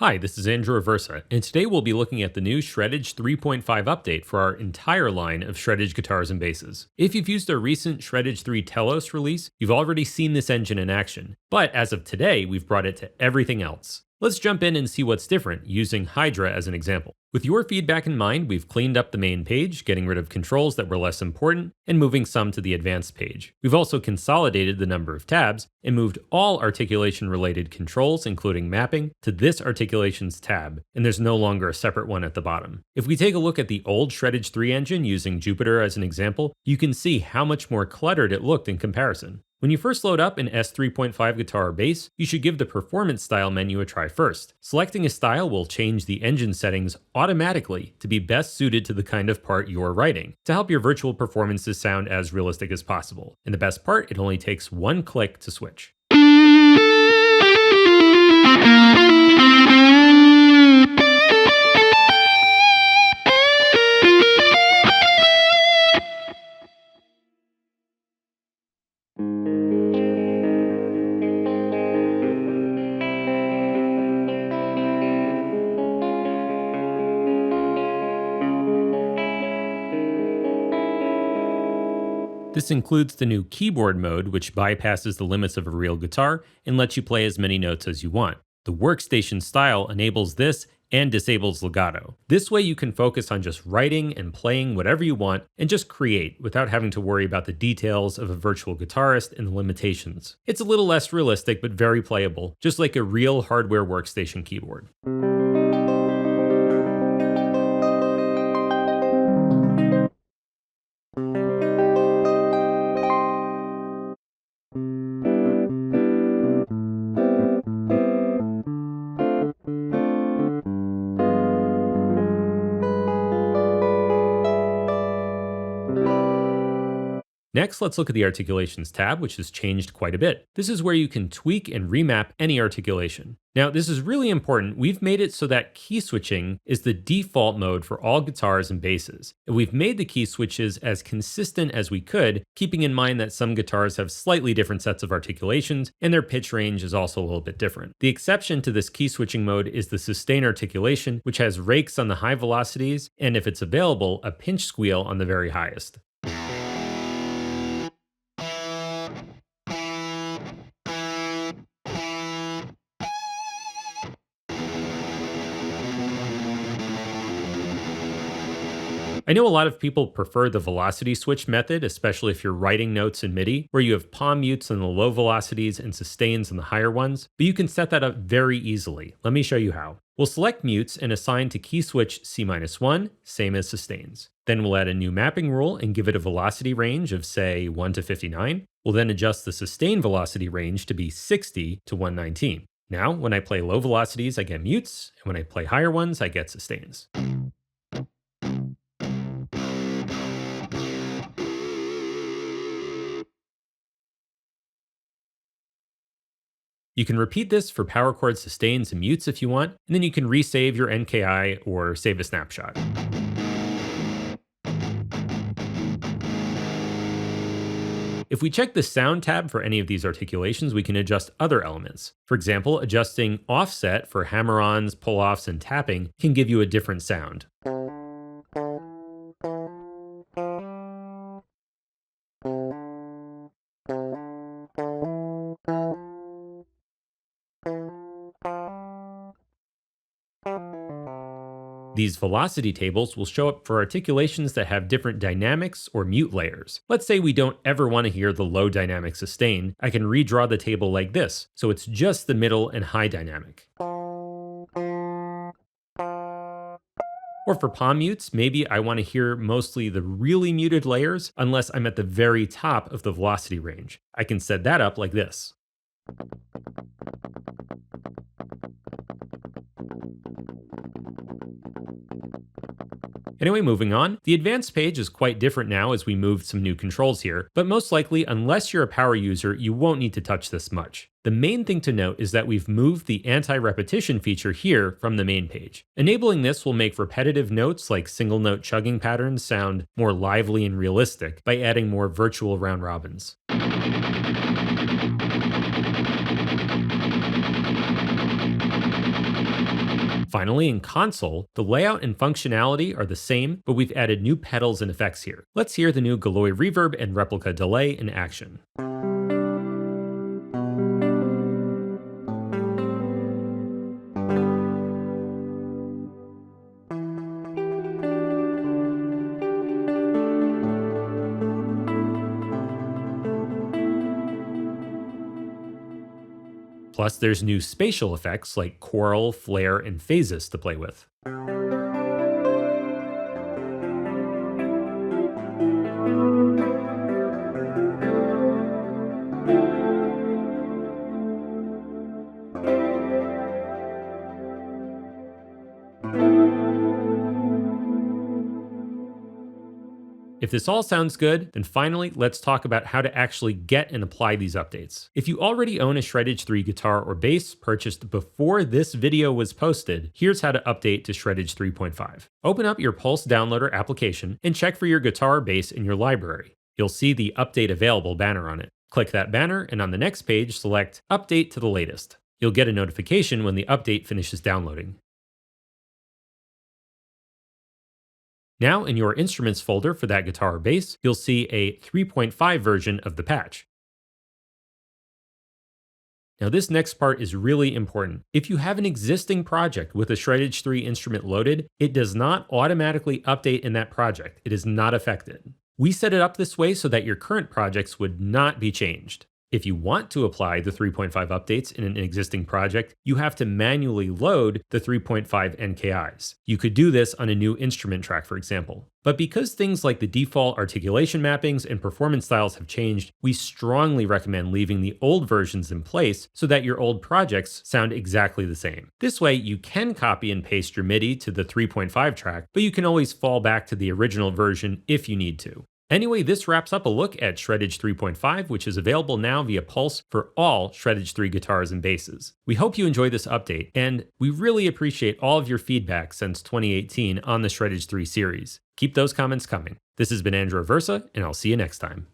Hi, this is Andrew Aversa, and today we'll be looking at the new Shreddage 3.5 update for our entire line of Shreddage guitars and basses. If you've used our recent Shreddage 3 Telos release, you've already seen this engine in action, but as of today, we've brought it to everything else. Let's jump in and see what's different, using Hydra as an example. With your feedback in mind, we've cleaned up the main page, getting rid of controls that were less important, and moving some to the advanced page. We've also consolidated the number of tabs, and moved all articulation-related controls, including mapping, to this Articulations tab, and there's no longer a separate one at the bottom. If we take a look at the old Shreddage 3 engine, using Jupiter as an example, you can see how much more cluttered it looked in comparison. When you first load up an S3.5 guitar or bass, you should give the Performance Style menu a try first. Selecting a style will change the engine settings automatically to be best suited to the kind of part you're writing, to help your virtual performances sound as realistic as possible. And the best part, it only takes one click to switch. This includes the new keyboard mode, which bypasses the limits of a real guitar and lets you play as many notes as you want. The workstation style enables this and disables legato. This way you can focus on just writing and playing whatever you want and just create without having to worry about the details of a virtual guitarist and the limitations. It's a little less realistic but very playable, just like a real hardware workstation keyboard. Next, let's look at the Articulations tab, which has changed quite a bit. This is where you can tweak and remap any articulation. Now, this is really important. We've made it so that key switching is the default mode for all guitars and basses. And we've made the key switches as consistent as we could, keeping in mind that some guitars have slightly different sets of articulations, and their pitch range is also a little bit different. The exception to this key switching mode is the sustain articulation, which has rakes on the high velocities, and if it's available, a pinch squeal on the very highest. I know a lot of people prefer the velocity switch method, especially if you're writing notes in MIDI, where you have palm mutes on the low velocities and sustains on the higher ones, but you can set that up very easily. Let me show you how. We'll select mutes and assign to key switch C-1, same as sustains. Then we'll add a new mapping rule and give it a velocity range of, say, 1 to 59. We'll then adjust the sustain velocity range to be 60 to 119. Now, when I play low velocities, I get mutes, and when I play higher ones, I get sustains. You can repeat this for power chord sustains and mutes if you want, and then you can resave your NKI or save a snapshot. If we check the Sound tab for any of these articulations, we can adjust other elements. For example, adjusting offset for hammer-ons, pull-offs, and tapping can give you a different sound. These velocity tables will show up for articulations that have different dynamics or mute layers. Let's say we don't ever want to hear the low dynamic sustain. I can redraw the table like this, so it's just the middle and high dynamic. Or for palm mutes, maybe I want to hear mostly the really muted layers unless I'm at the very top of the velocity range. I can set that up like this. Anyway, moving on. The advanced page is quite different now as we moved some new controls here, but most likely, unless you're a power user, you won't need to touch this much. The main thing to note is that we've moved the anti-repetition feature here from the main page. Enabling this will make repetitive notes like single note chugging patterns sound more lively and realistic by adding more virtual round robins. Finally, in console, the layout and functionality are the same, but we've added new pedals and effects here. Let's hear the new Galloy reverb and replica delay in action. Plus, there's new spatial effects like choral, flare, and phases to play with. If this all sounds good, then finally, let's talk about how to actually get and apply these updates. If you already own a Shreddage 3 guitar or bass purchased before this video was posted, here's how to update to Shreddage 3.5. Open up your Pulse Downloader application and check for your guitar or bass in your library. You'll see the Update Available banner on it. Click that banner, and on the next page, select Update to the latest. You'll get a notification when the update finishes downloading. Now, in your Instruments folder for that guitar or bass, you'll see a 3.5 version of the patch. Now, this next part is really important. If you have an existing project with a Shreddage 3 instrument loaded, it does not automatically update in that project. It is not affected. We set it up this way so that your current projects would not be changed. If you want to apply the 3.5 updates in an existing project, you have to manually load the 3.5 NKIs. You could do this on a new instrument track, for example. But because things like the default articulation mappings and performance styles have changed, we strongly recommend leaving the old versions in place so that your old projects sound exactly the same. This way, you can copy and paste your MIDI to the 3.5 track, but you can always fall back to the original version if you need to. Anyway, this wraps up a look at Shreddage 3.5, which is available now via Pulse for all Shreddage 3 guitars and basses. We hope you enjoy this update, and we really appreciate all of your feedback since 2018 on the Shreddage 3 series. Keep those comments coming. This has been Andrew Aversa, and I'll see you next time.